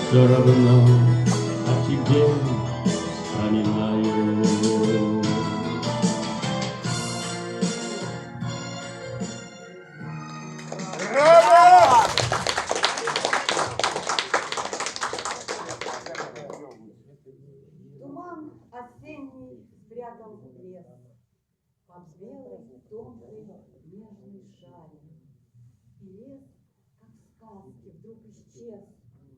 все равно о тебе вспоминаю. Туман осенний спрятал в лес под белой тонкой нежной шалью. И лес, как в сказке, вдруг исчез,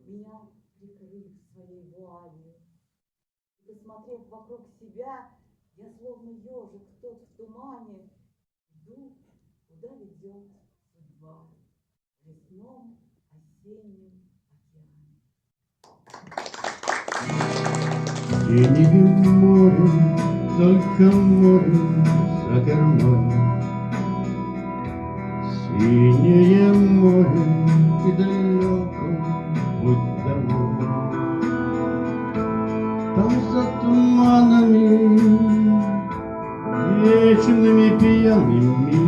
меня прикрыв своей вуалью. И, посмотрев вокруг себя, я словно ежик тот в тумане, иду, куда ведет судьба в лесном осеннем океане. Синее море, только море за кормой. Синее море и далеко путь домой. Там за туманами, вечными пьяными,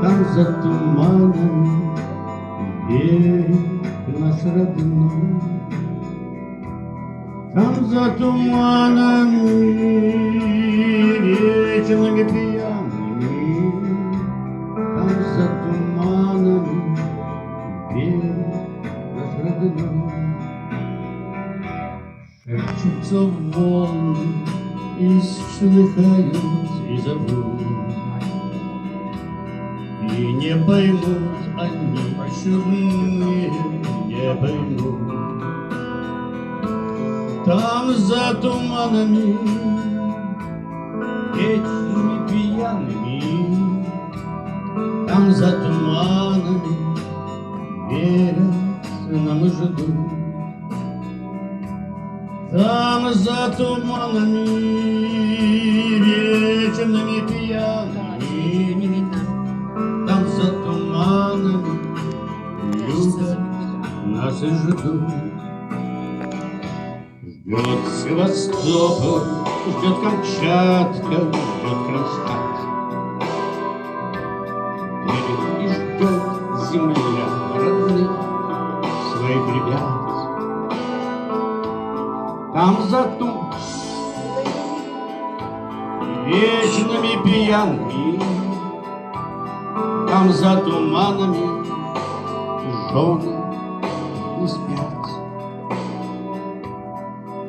там за туманами берег наш родной. Там за туманами, вечными пьяными, там за туманами берег наш родной. Шепчутся волны и слыхают и зовут, и не поймут они чудные, не поймут. Там за туманами, вечными пьяными, там за туманами верят нам и ждут. Там за туманами, вечными пьяными, там за туманами любят нас и ждут. Ждет Севастополь, ждет Камчатка, ждет Кронштадт. Верит и ждет земля родных своих ребят. Там за туманами, вечными пьяными, там за туманами жены не спят.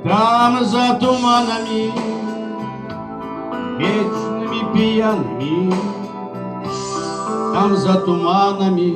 Там за туманами, вечными пьяными, там за туманами